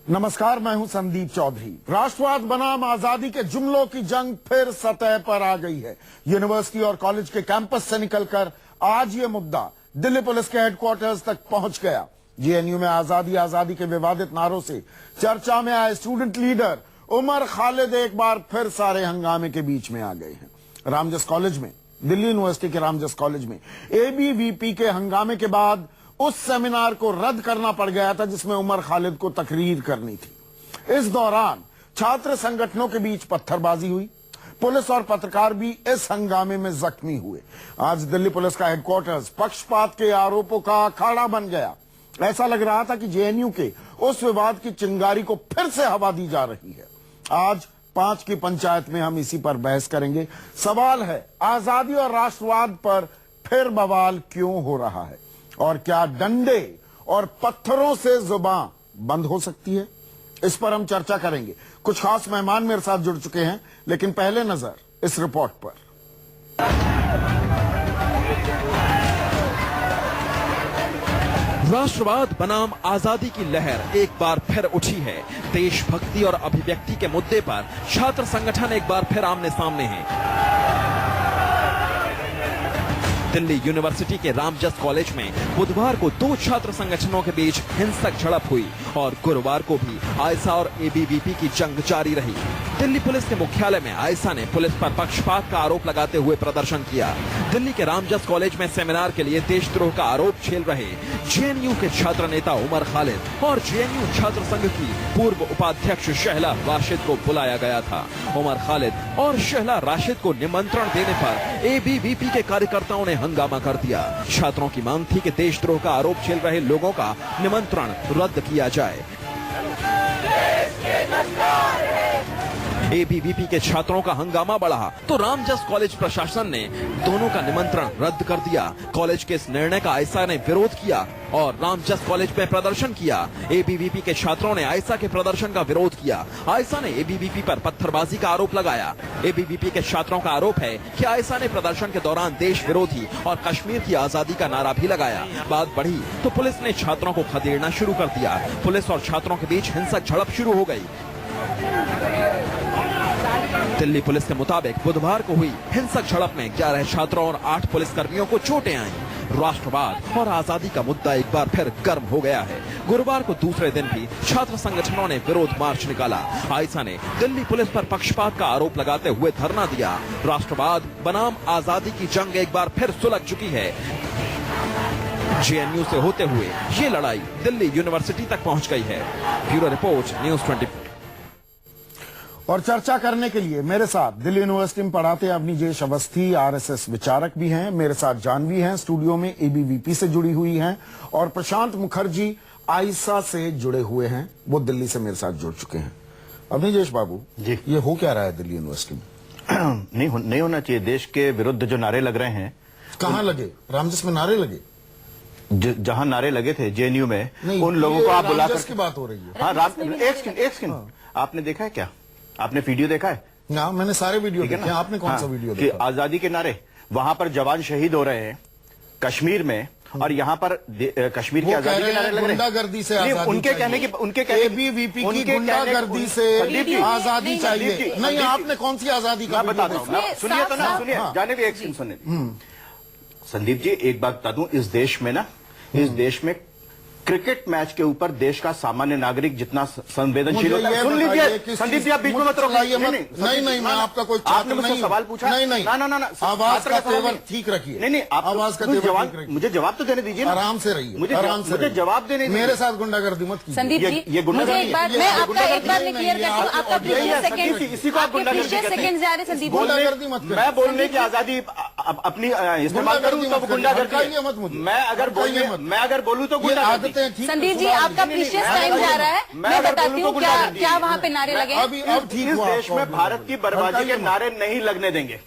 नमस्कार, मैं हूं संदीप चौधरी। राष्ट्रवाद बनाम आजादी के जुमलों की जंग फिर सतह पर आ गई है। यूनिवर्सिटी और कॉलेज के कैंपस से निकलकर आज ये मुद्दा दिल्ली पुलिस के हेडक्वार्टर्स तक पहुंच गया। जेएनयू में आजादी आजादी के विवादित नारों से चर्चा में आए स्टूडेंट लीडर उमर खालिद एक बार फिर सारे हंगामे के बीच में आ गए हैं। रामजस कॉलेज में, दिल्ली यूनिवर्सिटी के रामजस कॉलेज में एबीवीपी के हंगामे के बाद उस सेमिनार को रद्द करना पड़ गया था जिसमें उमर खालिद को तकरीर करनी थी। इस दौरान छात्र संगठनों के बीच पत्थरबाजी हुई। पुलिस और पत्रकार भी इस हंगामे में जख्मी हुए। आज दिल्ली पुलिस का हेडक्वार्टर्स पक्षपात के आरोपों का अखाड़ा बन गया। ऐसा लग रहा था कि जेएनयू के उस विवाद की चिंगारी को फिर से हवा दी जा रही है। आज 5 की पंचायत में हम इसी पर बहस करेंगे। सवाल है, आजादी और राष्ट्रवाद पर फिर बवाल क्यों हो रहा है और क्या डंडे और पत्थरों से जुबान बंद हो सकती है? इस पर हम चर्चा करेंगे। कुछ खास मेहमान मेरे साथ जुड़ चुके हैं, लेकिन पहले नजर इस रिपोर्ट पर। राष्ट्रवाद बनाम आजादी की लहर एक बार फिर उठी है। देशभक्ति और अभिव्यक्ति के मुद्दे पर छात्र संगठन एक बार फिर आमने सामने हैं। दिल्ली यूनिवर्सिटी के रामजस कॉलेज में बुधवार को 2 छात्र संगठनों के बीच हिंसक झड़प हुई और गुरुवार को भी आयसा और एबीवीपी की जंग जारी रही। दिल्ली पुलिस के मुख्यालय में आयसा ने पुलिस पर पक्षपात का आरोप लगाते हुए प्रदर्शन किया। दिल्ली के रामजस कॉलेज में सेमिनार के लिए देशद्रोह का आरोप झेल रहे जेएनयू के छात्र नेता उमर खालिद और जेएनयू छात्र संघ की पूर्व उपाध्यक्ष शहला राशिद को बुलाया गया था। उमर खालिद और शहला राशिद को निमंत्रण देने पर एबीवीपी के कार्यकर्ताओं ने हंगामा कर दिया। छात्रों की मांग थी कि देशद्रोह का आरोप झेल रहे लोगों का निमंत्रण रद्द किया जाए। एबीवीपी के छात्रों का हंगामा बढ़ा तो रामजस कॉलेज प्रशासन ने दोनों का निमंत्रण रद्द कर दिया। कॉलेज के इस निर्णय का आयसा ने विरोध किया और रामजस कॉलेज में प्रदर्शन किया। एबीवीपी के छात्रों ने आयसा के प्रदर्शन का विरोध किया। आयसा ने एबीवीपी पर पत्थरबाजी का आरोप लगाया। एबीवीपी के छात्रों का आरोप है कि आयसा ने प्रदर्शन के दौरान देश विरोधी और कश्मीर की आजादी का नारा भी लगाया। बात बढ़ी तो पुलिस ने छात्रों को खदेड़ना शुरू कर दिया। पुलिस और छात्रों के बीच हिंसक झड़प शुरू हो गई। दिल्ली पुलिस के मुताबिक बुधवार को हुई हिंसक झड़प में 11 छात्रों और 8 पुलिसकर्मियों को चोटें आईं। राष्ट्रवाद और आजादी का मुद्दा एक बार फिर गर्म हो गया है। गुरुवार को दूसरे दिन भी छात्र संगठनों ने विरोध मार्च निकाला। आयसा ने दिल्ली पुलिस पर पक्षपात का आरोप लगाते हुए धरना दिया। राष्ट्रवाद बनाम आजादी की जंग एक बार फिर सुलग चुकी है। जेएनयू से होते हुए ये लड़ाई दिल्ली यूनिवर्सिटी तक पहुंच गई है। Bureau report, news 24। और चर्चा करने के लिए मेरे साथ दिल्ली यूनिवर्सिटी में पढ़ाते अवनीजेश अवस्थी आरएसएस विचारक भी हैं। मेरे साथ जानवी हैं, स्टूडियो में एबीवीपी से जुड़ी हुई हैं, और प्रशांत मुखर्जी आयसा से जुड़े हुए हैं, वो दिल्ली से मेरे साथ जुड़ चुके हैं। अवनीजेश बाबू जी, ये हो क्या रहा है दिल्ली यूनिवर्सिटी में? नहीं होना चाहिए। देश के विरुद्ध जो नारे लग रहे हैं, कहाँ लगे? रामजस में नारे लगे? जहां नारे लगे थे जेएनयू में, उन लोगों को आप बुलाकर की बात हो रही है। हाँ, एक सेकंड, आपने देखा है क्या? आपने वीडियो देखा है? ना, मैंने सारे वीडियो देखे। आपने कौन सा वीडियो देखा? आजादी के नारे, वहां पर जवान शहीद हो रहे हैं कश्मीर में, और यहाँ पर कश्मीर की आजादी के नारे लग रहे हैं। गुंडागर्दी से उनके कहने एबीवीपी की गुंडागर्दी से आजादी चाहिए। नहीं, आपने कौन सी आजादी का? मैं बताता हूँ, सुनिए तो ना, सुनिए, जाने भी एक सीन सुनिए। संदीप जी, एक बात बता दूं, इस देश में क्रिकेट मैच के ऊपर देश का सामान्य नागरिक जितना संवेदनशील होता है। सुन लीजिए संदीप जी, आप बीच में मत रोकिए। नहीं, मैं आपका कोई आपने मुझसे सवाल पूछा। नहीं, आवाज का तेवर ठीक रखिए। नहीं, आप आवाज का तेवर, मुझे जवाब तो देने दीजिए। आराम से रहिए, मुझे जवाब देने दीजिए। मेरे साथ गुंडागर्दी मत कीजिए। संदीप जी, ये गुंडागर्दी, मैं आपका एक बार में क्लियर करती हूँ। आपका प्रीशियस सेकंड गुंडागर्दी मत करिए। मैं बोलने की आजादी अपनी इस्तेमाल करूँ तो गुंडागर्दी। मैं अगर बोलूँ तो गुंडागर्दी। संदीप जी, आपका प्रीशियस टाइम जा रहा है। मैं बताती हूँ क्या वहाँ पे नारे लगे। अब ठीक, इस देश में भारत की बर्बादी के नारे नहीं लगने देंगे।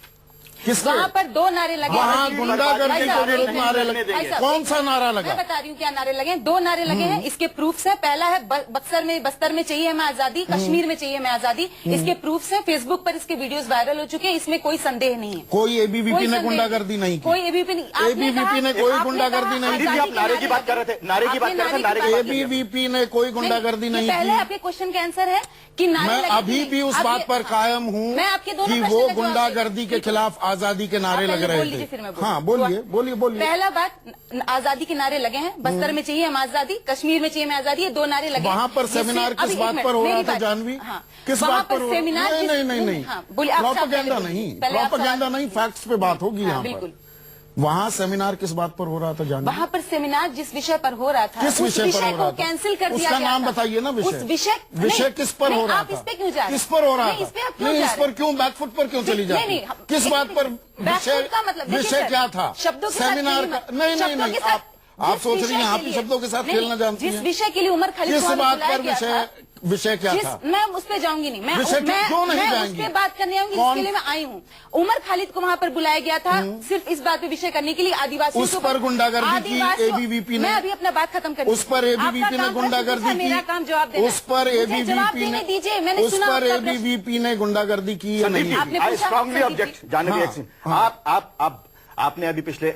किसके? वहाँ पर 2 नारे लगे। वहाँ गुंडागर्दी के विरुद्ध नारे लगे। कौन सा नारा लगा? मैं बता रही हूँ क्या नारे लगे हैं। 2 नारे लगे हैं, इसके प्रूफ्स है। पहला है बस्तर में चाहिए हमें आजादी, कश्मीर में चाहिए हमें आजादी। इसके प्रूफ्स है, फेसबुक पर इसके वीडियोस वायरल हो चुके हैं, इसमें कोई संदेह नहीं है। कोई एबीवीपी ने गुंडागर्दी नहीं की। कोई एबीवीपी नहीं। एबीवीपी ने कोई गुंडागर्दी नहीं की। आप नारे की बात कर रहे थे, नारे की बात कर रहे थे, नारे की बात एबीवीपी ने कोई गुंडागर्दी नहीं पहले की। आपके क्वेश्चन का आंसर है कि नारे मैं लगे अभी नहीं। भी उस बात पर कायम हूँ मैं आपके दोनों कि प्रश्न वो का जवाब गुंडागर्दी के खिलाफ आजादी के नारे आप लग पहले रहे बोल लीजिए, थे। फिर मैं बोलूं। हाँ बोलिए बोलिए बोलिए। पहला बात, आजादी के नारे लगे हैं। बस्तर में चाहिए हम आजादी, कश्मीर में चाहिए हमें आजादी, ये 2 नारे लगे हैं। वहाँ पर सेमिनार किस बात पर हो रहा था जानवी? हाँ, किस वहाँ बात पर हो सेमिनार? नहीं, हाँ, बोलिए। आप प्रोपेगेंडा नहीं, प्रोपेगेंडा नहीं, फैक्ट्स पे बात होगी यहाँ पर। बिल्कुल। वहाँ सेमिनार किस बात पर हो रहा था जानवी? वहाँ पर सेमिनार जिस विषय पर हो रहा था, किस उस विषय पर हो रहा को था? कैंसिल कर दिया उसका गया नाम था। बताइए ना। उस विषय नहीं, किस पर हो रहा आप था? इस पे क्यों जा रहे हैं? किस पर हो रहा नहीं, था? इस पे आप क्यों नहीं, जा इस रहे पर हैं? क्यों बैकफुट पर क्यों चली जाती? नहीं, किस बात पर विषय? का मतलब देखिए विषय सर, क्या था? शब्दों के साथ सेमिनार खेलिए का? मत। नहीं शब्दों नहीं, के साथ- आप जिस सोच रही हैं विषय आप के ही लिए- शब्दों के साथ नहीं, खेलना जानती जिस हैं। विषय के लिए उमर खालिद किस को हमें बात बुलाया पर गया था, विषय क्या था? मैं उस पे जाऊंगी नहीं। विषय क्यों नहीं मैं जाएंगी? उस पे बात करने आऊंगी कौन? जिसके लिए मैं आई हूँ। उमर खालिद को वहाँ पर बुलाया गया था सिर्फ इस बात पे विषय करने के लिए, आदिवासियों उस पर गुंडागर्दी की एबीवीपी ने। मैं अभी अपना बात खत्म कर, उस पर एबीवीपी ने गुंडागर्दी की। मेरा काम जवाब देना। उस पर मुझे एबीवीपी जवाब देने ने दीजिए, मैंने उस सुना पर आपका प्रश्न। एबीवीपी ने गुंडागर्दी की या नहीं? आपने आई पूछा, स्ट्रांगली संदीप ऑब्जेक्ट। जी। जानवी, हाँ, एक सेकंड। आपने अभी पिछले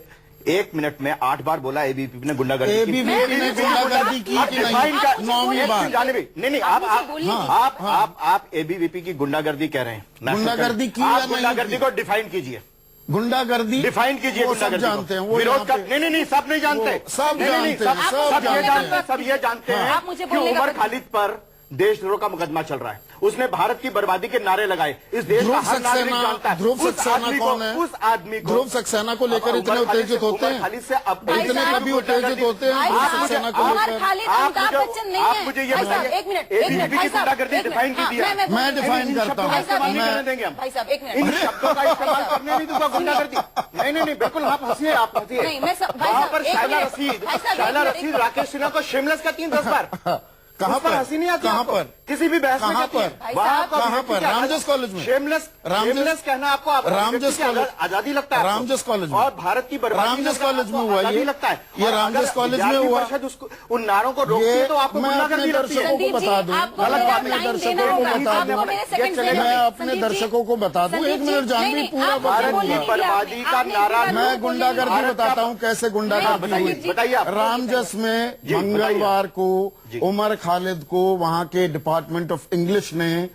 1 मिनट में 8 बार बोला एबीवीपी ने गुंडागर्दी की। एबीवीपी ने गुंडागर्दी की कि डिफाइन नहीं? का 9वीं बार। जानवी, नहीं आप मुझे बोलिए। आप एबीवीपी की गुंडागर्दी कह रहे हैं। गुंडागर्दी की या आप नहीं गुंडागर्दी की? को डिफाइन कीजिए। गुंडागर्दी डिफाइन कीजिए वो सब गुंडागर्दी को। जानते हैं। वो विरोध यहाँ का पे- नहीं, सब नहीं जानते। वो सब नहीं, नहीं, जानते हैं, सब सब ये जानते जानते हैं, हैं। सब ये जानते हैं आप मुझे कि बोलने का उमर खालिद पर देशद्रोह का मुकदमा चल रहा है। उसने भारत की बर्बादी के नारे लगाए। इस देश का हर नागरिक जानता है। ध्रुव सक्सेना कौन है? उस आदमी को ध्रुव सक्सेना को लेकर इतने उत्तेजित होते हैं? खालिद से अब इतने कभी उत्तेजित होते हैं ध्रुव सक्सेना को उमर लेकर? खालिद आप अमिताभ मुझे- बच्चन नहीं आप है। मुझे ये भाई साहब, बताइए, एक मिनट, एबीवीपी की गुंडागर्दी डिफाइन की दिया। मैं डिफाइन करता हूँ। भाई साहब, नहीं करने देंगे हम। भाई साहब, एक इन मिनट। शब्दों का इस्तेमाल करने नहीं दूंगा गुंडागर्दी। नहीं, बिल्कुल आप हंसिए, आप हंसिए। नहीं, मैं सब- भाई वहाँ साहब, पर एक शायला मिनट। रशीद, भाई साहब, शायला एक मिनट, रशीद राकेश सिन्हा को शेमलेस कहती हैं 10 बार। कहाँ उस पर पर? हंसी नहीं आती कहाँ आपको? पर? किसी भी बहस में कहाँ कहती हैं। पर? भाई वहाँ साहब, आपको कहाँ अभिव्यक्ति पर? की आजादी- रामजस कॉलेज में? शेमलेस कहना आपको रामजस कॉलेज आजादी लगता है आपको? रामजस कॉलेज में। और भारत की बर्बादी रामजस लगना कॉलेज में आपको हुआ आजादी ये। लगता है। ये और रामजस अगर कॉलेज में विद्यार्थी हुआ। परिषद उन नारों को रोकती है तो आपको मैं गुंडागर्दी अपने लगती है। दर्शकों को संदीप जी, बता दूं। आपको मैं मेरा अपने टाइम दर्शकों देना को होगा। बता आपको दूं। मेरे सेकंड देने मैं होंगे। अपने संदीप जी, दर्शकों को बता दूं। संदीप एक जी, मिनट जानवी नहीं, पूरा आप बता मुझे दूंगा। बोलने नहीं दिया बर्बादी आपने। का आपने नारा- पूरा मैं लोग बोलने गुंडागर्दी नहीं दिया। बताता हूँ कैसे गुंडागर्दी बताइए, हुई। बताइए आप। रामजस में जी, बताइए। मंगलवार को उमर खालिद को वहां के डिपार्टमेंट ऑफ इंग्लिश ने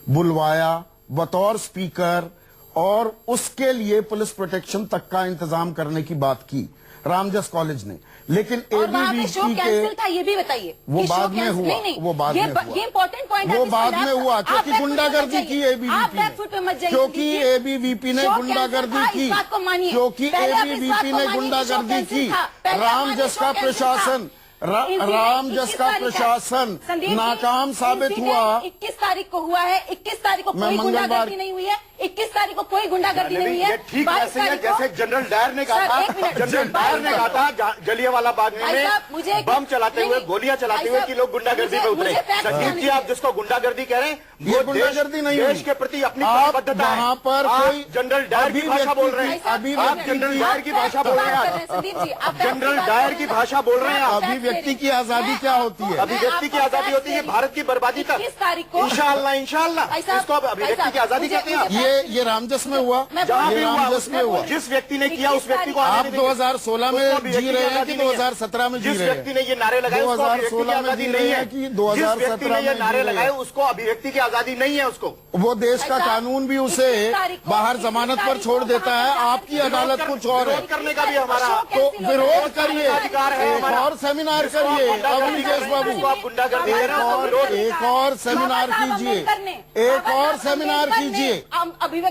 बुलवाया बतौर स्पीकर और उसके लिए पुलिस प्रोटेक्शन तक का इंतजाम करने की बात की रामजस कॉलेज ने। लेकिन और वहाँ पे शो एबीवीपी कैंसिल के था, ये भी बताइए। वो कि शो बाद में कैंसिल- हुआ। नहीं, वो बाद ये में हुआ। ये इंपॉर्टेंट पॉइंट है। वो कि बाद इसमें में आप- हुआ आप क्योंकि बैकफुट पे गुंडागर्दी मत की जाइए। एबीवीपी आप बैकफुट पे मत ने। जाइए, क्योंकि संदीप जी। एबीवीपी ने शो गुंडागर्दी कैंसिल था, की। इस बात को मानिए। क्योंकि पहले आप इस बात एबीवीपी को ने मानिए कि शो गुंडागर्दी कैंसिल की। था। पहले आप मानिए रामजस शो का कैंसिल था। प्रशासन इंसिडेंट रामजस 21 का तारीख है। प्रशासन संदीप जी, नाकाम साबित इंसिडेंट हुआ। 21 तारीख को हुआ है। 21 तारीख को मैं कोई मंगलवार- गुंडागर्दी नहीं हुई है। 21 तारीख को कोई गुंडागर्दी नहीं हुई ये है। ठीक 22 वैसे ही है तारीख को- जैसे जनरल डायर ने कहा सर, था। एक मिनट। जनरल डायर ने कहा था जलियांवाला बाग भाई में साहब, मुझे बम चलाते हुए, नहीं, गोलियां चलाते भाई हुए साहब, कि लोग गुंडागर्दी पे उतरे। मुझे फैक्ट संदीप जानने जी, आप जिसको गुंडागर्दी कह रहे हैं ये वो गुंडागर्दी नहीं देश हुई। के प्रति अपनी आप प्रतिबद्धता है। वहाँ पर आप कोई जनरल डायर की भाषा बोल रहे हैं। आप जनरल डायर की भाषा बोल रहे हैं आज। संदीप जी, आप जनरल डायर की भाषा बोल रहे हैं आप। अभिव्यक्ति की आजादी क्या होती है? अभिव्यक्ति की आजादी होती है भारत की बर्बादी तक। 21 तारीख को इंशाअल्लाह इंशाअल्लाह भाई साहब, इसको अब अभिव्यक्ति भाई की साहब, आजादी मुझे- कहते हैं आप। मुझे- ये रामजस में हुआ। मैं जहां ये भी हुआ रामजस उसमें में हुआ। जिस व्यक्ति ने किया उस व्यक्ति को आप आजादी नहीं है। 2016 उसको में अभिव्यक्ति जी की रहे हैं आजादी कि नहीं है। 2017 में जी जिस रहे हैं? व्यक्ति ने ये नारे लगाए उसको अभिव्यक्ति की 2016 में आजादी जी नहीं रहे है। हैं कि जिस 2017 व्यक्ति ने ये में जी नारे रहे लगाए हैं? उसको अभिव्यक्ति की आजादी नहीं है उसको। वो देश का भाई साहब, कानून भी उसे 21 तारीख को- बाहर 21 जमानत पर तारीख छोड़ को देता है। वहाँ आपकी अदालत कुछ और है। विरोध करने का भी हमारा तो विरोध करिए, अधिकार है एक हमारा। और सेमिनार जिसको आप करिए। गुंडागर्दी अवनिकेश कर रहे हैं, बाबू जिसको आप गुंडागर्दी कर रहे हैं, उसको विरोध- एक और सेमिनार कीजिए। एक और सेमिनार कीजिए।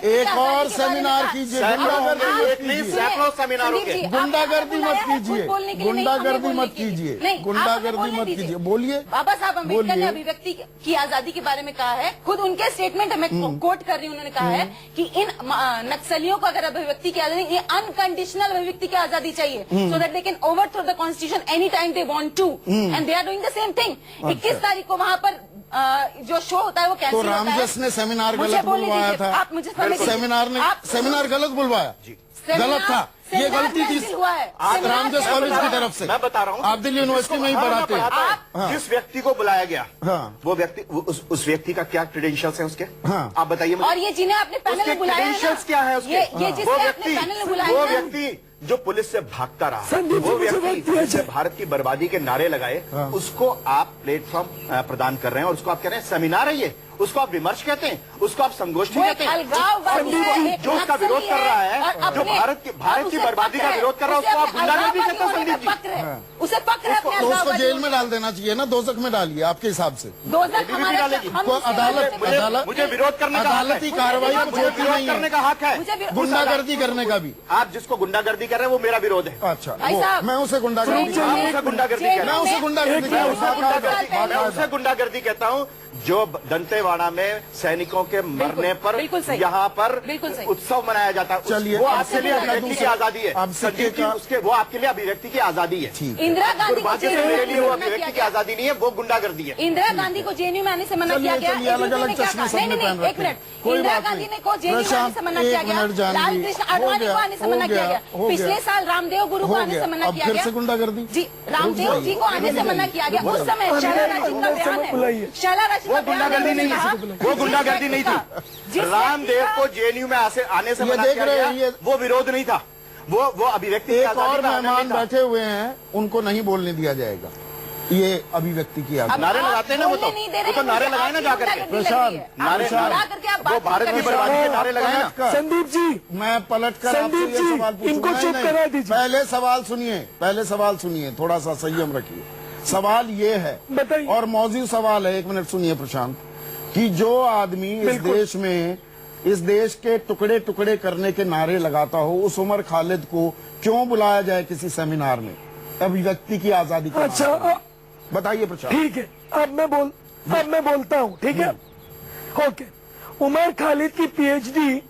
एक और सेमिनार कीजिए। गुंडागर्दी मत नहीं, कीजिए। सैकड़ों सेमिनारों के। गुंडागर्दी मत कीजिए। गुंडागर्दी मत कीजिए। गुंडागर्दी मत कीजिए। बोलिए। बाबा साहब अम्बेडकर ने बोलिए। अभिव्यक्ति की आजादी के बारे में कहा है। खुद उनके स्टेटमेंट में कोट कर रही हूं, उन्होंने कहा है कि इन नक्सलियों को अगर अभिव्यक्ति की आजादी, ये अनकंडीशनल अभिव्यक्ति की आजादी चाहिए, so that they can overthrow the constitution any time they want to, and they are doing the same thing. 21 तारीख को वहां पर जो शो होता है वो कैंसिल तो होता है। रामजस ने सेमिनार मुझे गलत बोलने बुलवाया दीजिए, था। आप मुझे समय दीजिए। सेमिनार गलत बुलवाया गलत था, ये गलती थी हुआ है। रामजस कॉलेज की तरफ से। मैं बता रहा हूँ आप दिल्ली यूनिवर्सिटी में ही पढ़ाते हैं। हैं जिस व्यक्ति को बुलाया गया हाँ। वो व्यक्ति उस व्यक्ति का क्या क्रेडेंशियल्स हैं उसके, हाँ। आप बताइए मुझे। और ये जिन्हें आपने पैनल में बुलाया है ना, क्रेडेंशियल्स क्या है उसके? ये जिससे आपने पैनल में बुलाया वो है ना, व्यक्ति जो पुलिस से भागता रहा, वो व्यक्ति जिसने भारत की बर्बादी के नारे लगाए, उसको आप प्लेटफॉर्म प्रदान कर रहे हैं और उसको आप कह रहे हैं सेमिनार है ये, उसको आप विमर्श कहते हैं, उसको आप संगोष्ठी वो कहते हैं। अलगाववादी है, जो उसका विरोध कर रहा है, और जो अपने- भारत की बर्बादी का विरोध कर रहा है, उसको आप गुंडागर्दी कहते हैं संदीप जी। उसे फक्र है अपने तो उसको अलगाववादी जेल में डाल देना चाहिए ना, दोजख में डालिए आपके हिसाब से। दोजख ABVP हमारे डालेगी। हम को उससे अदालत विरोध अदालत मुझे विरोध करने का हक है। अदालती कार्रवाई को मुझे छोड़ती विरोध नहीं करने है, का हक है। मुझे गुंडागर्दी करने का भी। आप जिसको गुंडागर्दी कर रहे हैं वो मेरा विरोध है। अच्छा, भाई साहब, मैं उसे गुंडागर्दी मैं उसे गुंडागर्दी कह रहा हूं। मैं उसे गुंडागर्दी कह रहा हूं। मैं उसे गुंडागर्दी कहता हूं जो दंतेवाड़ा में सैनिकों के मरने पर बिल्कुल सही। यहाँ पर बिल्कुल सही। उत्सव मनाया जाता है। चलिए, वो अब आपके लिए अभिव्यक्ति की आजादी है। अब सिक्के संदीप जी, का- उसके वो आपके लिए अभिव्यक्ति की आजादी है। ठीक। इंदिरा गांधी को दुर्भाग्य से जेल मेरे में लिए वो मना अभिव्यक्ति किया की गया। आजादी नहीं है, वो गुंडागर्दी है। इंदिरा गांधी को जेएनयू में आने से मना किया गया। चलिए, अलग-अलग ABVP ने क्या चश्मे कहा? सबने नहीं, पहन नहीं, एक रखे। मिनट। कोई इंदिरा बात गांधी नहीं। ने को जेएनयू में आने से मना किया एक गया। मिनट जानवी। लाल कृष्ण हो आडवाणी गया, को आने से हो मना किया गया, गया। हो पिछले गया। साल रामदेव गुरु को हो आने से गया। मना अब किया फिर गया। से गुंडागर्दी? जी, रामदेव जी को आने से मना किया गया। उस समय शैला राशिद का बयान है। शैला राशिद वो का बयान गुंडागर्दी है, नहीं कहा, है, वो गुंडागर्दी नहीं थी। जिस रामदेव व्यक्ति को जेएनयू में आने से ये मना देख किया रहे हैं, गया, ये- वो विरोध नहीं था। वो अभिव्यक्ति की एक आजादी और का आनंद मेहमान नहीं था। बैठे हुए हैं, उनको नहीं बोलने दिया जाएगा। ये अभिव्यक्ति की अब आजादी। नारे आप लगाते हैं ना वो बोलने तो। नहीं दे वो रहे तो हैं, नारे मुझे लगाए ना आपकी जाकर के। गुंडागर्दी लग रही है। आप नारे- बुला करके आप वो बात भारत की नहीं कर बर्बादी रहे के नारे लगाए ना। संदीप जी, मैं पलट कर आपसे संदीप ये जी, सवाल पूछूंगा। इनको नहीं, चुप नहीं, करा दीजिए। पहले सवाल सुनिए, थोड़ा सा संयम रखिए। सवाल ये है, बताइए। और मौजूद सवाल है, एक मिनट सुनिए प्रशांत, कि जो आदमी इस बिल्कुल। देश में इस देश के टुकड़े टुकड़े करने के नारे लगाता हो, उस उमर खालिद को क्यों बुलाया जाए किसी सेमिनार में अभिव्यक्ति की आजादी के अच्छा, नाम पर? बताइए प्रशांत। ठीक है, अब मैं बोलता हूँ, ठीक है। ओके, उमर खालिद की पीएचडी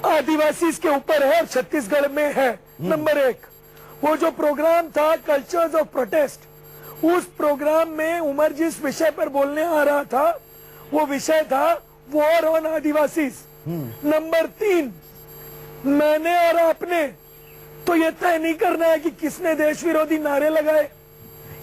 आदिवासी के ऊपर है और छत्तीसगढ़ में है। नंबर 1, वो जो प्रोग्राम था कल्चर्स ऑफ प्रोटेस्ट, उस प्रोग्राम में उमर जिस विषय पर बोलने आ रहा था वो विषय था वॉर ऑन आदिवासी। नंबर 3, मैंने और आपने तो ये तय नहीं करना है कि किसने देश विरोधी नारे लगाए।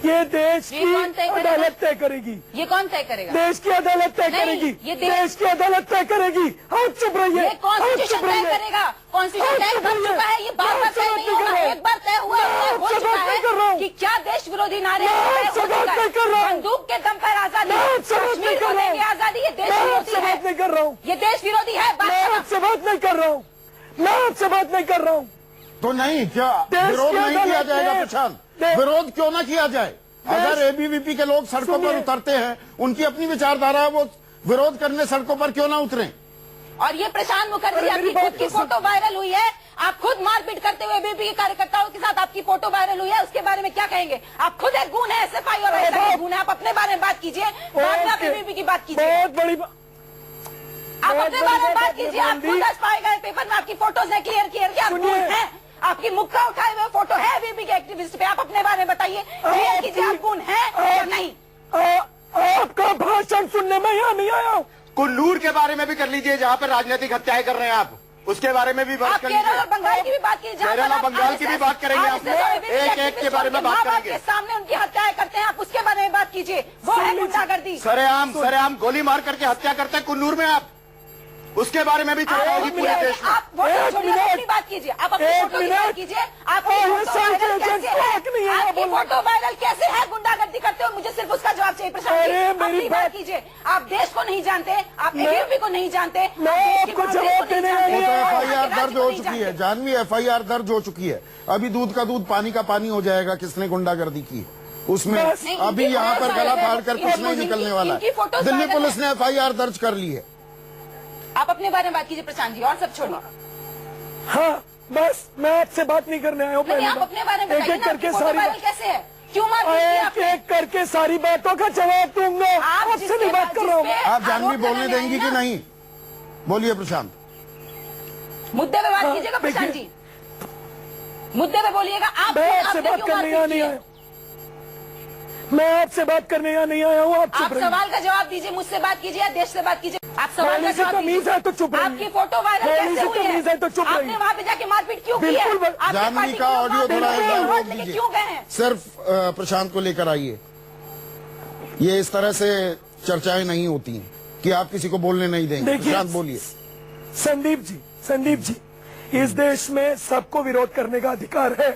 ये देश ये की कौन तय करेगा? अदालत तय करेगी। ये कौन तय करेगा? देश की अदालत तय नहीं, करेगी। ये देश की अदालत तय करेगी। आप चुप रहिए। ये आप कॉन्स्टिट्यूशन चुप तय रहिए। करेगा। कॉन्स्टिट्यूशन आप तय चुप कर रहिए। चुका है। ये बार बार आप तय सवाल नहीं नहीं कर होगा। रहे। एक बार तय हुआ मैं तय हो आपसे चुका बात नहीं कर रहा है हूँ। कि क्या देश विरोधी नारे मैं तय आपसे हो बात चुका नहीं कर रहा है। हूँ। बंदूक के दम पर आजादी। मैं आपसे बात नहीं कश्मीर कर को रहा देंगे हूँ। आजादी। ये देश मैं विरोधी आपसे बात नहीं है। कर रहा हूँ। ये देश विरोधी है। मैं बात आपसे बात नहीं कर रहा हूँ। मैं आपसे बात नहीं कर रहा हूँ। तो नहीं, क्या देश विरोध की नहीं किया अदालत जाएगा ने- प्रशांत? दे- विरोध क्यों ना किया जाए? अगर एबीवीपी के लोग सड़कों पर सुनिए। उतरते हैं, उनकी अपनी विचारधारा है, वो विरोध करने सड़कों पर क्यों ना उतरें? और ये प्रशांत मुखर्जी अरे आपकी मेरी बात खुद की तो सुन। फोटो वायरल हुई है। आप खुद मारपीट करते हुए बीबी के कार्यकर्ताओं के साथ आपकी फोटो वायरल हुई है। उसके बारे में क्या कहेंगे? आप खुद एक गुण है, एसएफआई और ऐसा एक गुण है। आप अपने बारे में बात कीजिए, बाद में आप ओके। बीबी की बात कीजिए। बहुत बड़ी बात। आप बहुत अपने बड़ी बारे में बात बात आपने कीजिए। आप बोल दी। खुद आज पाए गए पेपर में आपकी फोटोज है, क्लियर कि आप सुनिए। कौन हैं। आपकी मुक्का उठाए हुए फोटो है बीबी के एक्टिविस्ट पे। आप अपने बारे में बताइए, क्लियर कीजिए आप कौन है या नहीं। आपका भाषण सुनने में यहाँ नहीं आया हूँ। कुल्लूर के बारे में भी कर लीजिए, जहाँ पर राजनीतिक हत्याएं कर रहे हैं आप, उसके बारे में भी बात आप कर केरल और लीजिए। बंगाल की भी बात कीजिए। जहाँ केरल पर और आप बंगाल की भी बात करेंगे आप। एक-एक के बारे में बात माँ-बाप करेंगे। के सामने उनकी हत्याएं करते हैं, आप उसके बारे में बात कीजिए। वो है गुंडागर्दी। सरेआम गोली मार करके हत्या करते हैं कुल्लूर में आप, उसके बारे में भी चर्चा होगी पूरे देश में। आप फोटो एक छोड़िए, मिनट। अपनी बात कीजिए। आप अपनी एक फोटो की मिनट। बात कीजिए। आपकी ये फोटो साइड वायरल एजेंट कैसे है? हक नहीं है आपकी बोलना। फोटो वायरल कैसे है? गुंडागर्दी करते हो, मुझे सिर्फ उसका जवाब चाहिए प्रशांत जी। अरे मेरी अपनी बात बात- कीजिए। आप देश को नहीं जानते, आप मैं- एबीवीपी को नहीं जानते, आप मैं देश की आपको बाउंड्री जवाब को नहीं देने जानते, वाली वो तो हूँ। आप एफआईआर राज्य दर्ज को हो नहीं चुकी है जानते। जानवी, एफआईआर दर्ज हो चुकी है। अभी दूध का दूध पानी का पानी हो जाएगा किसने गुंडागर्दी की है। उसमें बस। नहीं, अभी इनकी यहाँ पर फोटोज गला वायरल फाड़ कर है। कुछ नहीं निकलने वाला इनकी है। फोटोज दिल्ली वायरल पुलिस है। ने एफआईआर दर्ज कर ली है। आप अपने बारे में बात कीजिए प्रशांत जी, और सब छोड़िए। हाँ, बस मैं आपसे बात नहीं करने आया हूँ। नहीं, पहली आप बात। अपने बारे में एक बताइए एक ना, करके फोटो सारी वायरल कैसे है? क्यों मारपीट की एक आपने? एक करके सारी बातों का जवाब दूंगा। आप आपसे जिसके नहीं बात कर रहा हूँ। जिसपे आप जानवी आरोप बोलने लगाने देंगी आए कि ना, नहीं? बोलिए प्रशांत। मुद्दे पे बात हाँ, कीजिएगा प्रशांत जी, देखिए। मुद्दे पे बोलिएगा। आप मैं आपने आपसे क्यों बात करने मारपीट यहाँ की नहीं है? आया। मैं आपसे बात करने यहाँ नहीं आया हूँ, आप आप चुप रहिए। सवाल का जवाब दीजिए, मुझसे बात कीजिए या देश से बात कीजिए। आप सवाल का थोड़ी सी जवाब तमीज है तो चुप रहिए। आपकी फोटो वायरल थोड़ी कैसे सी हुई है? तमीज है तो चुप आपने रहिए। वहाँ पे जाके मारपीट क्यों की है? बिल्कुल आपकी जानवी पार्टी का के लोग ऑडियो वहाँ पे थोड़ा गए हैं, रोक वोट लेके दीजिए। क्यों गए हैं? सिर्फ प्रशांत को लेकर आइए। ये इस तरह से चर्चाएं नहीं होती हैं कि आप किसी को बोलने नहीं देंगे। देखिए, प्रशांत बोलिए। संदीप जी, इस देश में सबको विरोध करने का अधिकार है।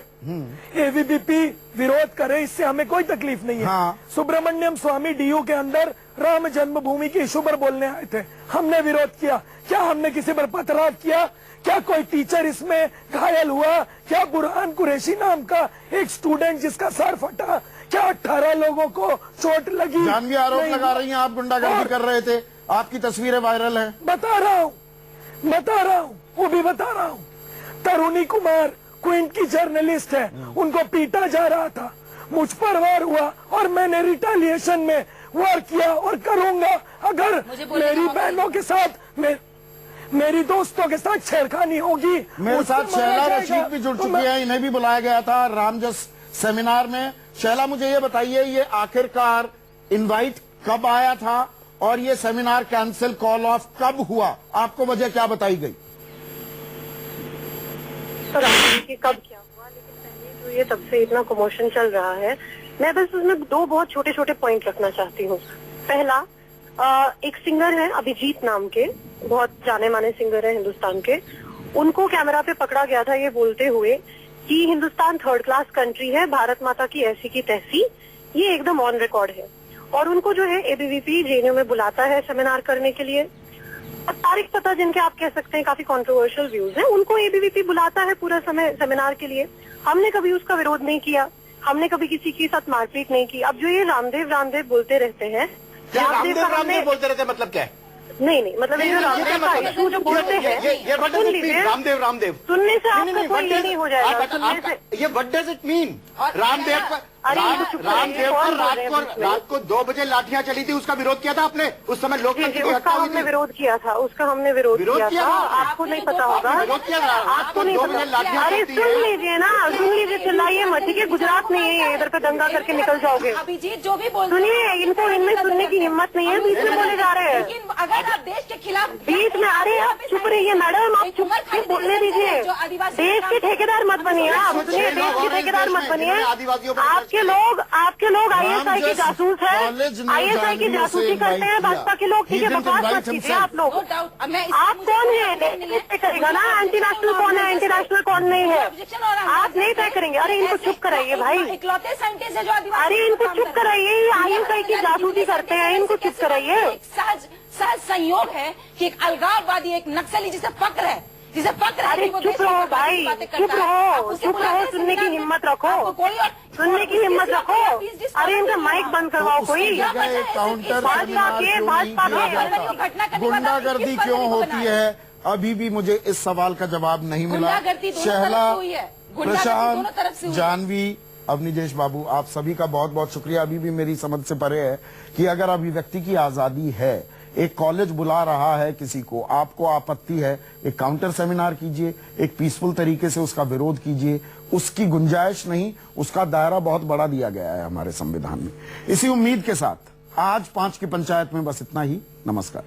एबीवीपी विरोध करे, इससे हमें कोई तकलीफ नहीं है। हाँ। सुब्रमण्यम स्वामी डीयू के अंदर राम जन्मभूमि के इशू पर बोलने आए थे, हमने विरोध किया। क्या हमने किसी पर पथराव किया? क्या कोई टीचर इसमें घायल हुआ? क्या बुरहान कुरैशी नाम का एक स्टूडेंट जिसका सर फटा, क्या 18 लोगों को चोट लगी? जानवी आरोप नहीं। लगा रही हैं आप गुंडागर्दी और कर रहे थे, आपकी तस्वीरें वायरल हैं। बता रहा हूँ, वो भी बता रहा हूँ। तरुणी कुमार क्विंट की जर्नलिस्ट है, उनको पीटा जा रहा था, मुझ पर वार हुआ और मैंने रिटेलिएशन में वार किया और करूंगा। अगर मुझे बोलने मेरी का मौका बहनों के साथ मेरी दोस्तों के साथ छेड़खानी होगी, मेरे मुझसे साथ मारा शैला जाएगा। रशीद भी जुड़ तो चुकी है, इन्हें भी बुलाया गया था रामजस सेमिनार में। शैला, मुझे ये बताइए, ये आखिरकार इनवाइट कब आया था और ये सेमिनार कैंसिल कॉल ऑफ कब हुआ? आपको वजह क्या बताई गई? कि कब क्या हुआ, लेकिन पहले जो ये तब से इतना कमोशन चल रहा है, मैं बस उसमें दो बहुत छोटे छोटे पॉइंट रखना चाहती हूँ। पहला, एक सिंगर है अभिजीत नाम के, बहुत जाने माने सिंगर है हिंदुस्तान के, उनको कैमरा पे पकड़ा गया था ये बोलते हुए कि हिंदुस्तान थर्ड क्लास कंट्री है, भारत माता की ऐसी की तैसी। ये एकदम ऑन रिकॉर्ड है। और उनको जो है एबीवीपी जेएनयू में बुलाता है सेमिनार करने के लिए। और तारिक पता, जिनके आप कह सकते हैं काफी कंट्रोवर्शियल व्यूज हैं, उनको एबीवीपी बुलाता है पूरा समय सेमिनार के लिए। हमने कभी उसका विरोध नहीं किया, हमने कभी किसी के साथ मारपीट नहीं की। अब जो ये रामदेव बोलते रहते हैं, रामदेव बोलते रहते मतलब क्या है? नहीं, मतलब ये जो रामदेव का इशू जो बोलते हैं, सुन लीजिए, रामदेव सुनने से आपका कोई ये नहीं हो जाएगा। सुनने से ये व्हाट डज इट मीन? और रामदेव पर अरे ये चुप रहिए, रामदेव कौन पर बोल रहे हैं बीच में? रात को 2 बजे लाठियां चली थी, उसका विरोध किया था आपने? उस समय जी, लोकतंत्र की उसका हत्या हुई हमने थी। विरोध किया था, उसका हमने विरोध किया किया था। था? आपको नहीं पता होगा, विरोध किया था? आपको नहीं 2 बजे पता। लाठियां अरे चलती सुन हैं। लीजिए ना, सुन लीजिए, चिल्लाइए मत, ठीक है? गुजरात नहीं है ये, इधर पे दंगा करके निकल जाओगे। अभिजीत जो भी बोल सुनिए, इनको इनमें सुनने की हिम्मत नहीं है, बीच में बोले जा रहे हैं। लेकिन अगर आप देश के खिलाफ बीच में, अरे आप चुप रहिए मैडम, आप चुप से बोलने दीजिए। देश के ठेकेदार मत बनिए आप, सुनिए, देश के ठेकेदार मत बनिए। आपके लोग आईएसआई के जासूस है, आईएसआई की जासूसी करते हैं भाजपा के लोग, ठीक है? बकवास मत कीजिए आप लोग। No doubt. आप कौन है तय करेगा ना, एंटी नेशनल कौन है, एंटी नेशनल कौन नहीं है, आप नहीं तय करेंगे। अरे इनको चुप कराइए भाई, इकलौते साइंटिस्ट है जो आदिवासी। अरे इनको चुप कराइए, ये आईएसआई की जासूसी करते हैं, इनको चुप कराइए। सहज संयोग है कि एक अलगाववादी, एक नक्सली जिसे फक्र है, अरे चुप रहो भाई, चुप रहो, सुनने की हिम्मत रखो, सुनने की हिम्मत रखो। अरे इनका माइक बंद करवाओ कोई। काउंटर भाजपा के गुंडागर्दी क्यों होती है, अभी भी मुझे इस सवाल का जवाब नहीं मिला। गुंडागर्दी दोनों शहला, तरफ से हुई है, गुंडागर्दी दोनों तरफ से प्रशांत, हुई है। जानवी, अवनीदेश बाबू, आप सभी का बहुत बहुत शुक्रिया। अभी भी मेरी समझ से परे है कि अगर अभिव्यक्ति की आजादी है, एक कॉलेज बुला रहा है किसी को, आपको आपत्ति है, एक काउंटर सेमिनार कीजिए, एक पीसफुल तरीके से उसका विरोध कीजिए। उसकी गुंजाइश नहीं, उसका दायरा बहुत बड़ा दिया गया है हमारे संविधान में। इसी उम्मीद के साथ आज 5 की पंचायत में बस इतना ही। नमस्कार।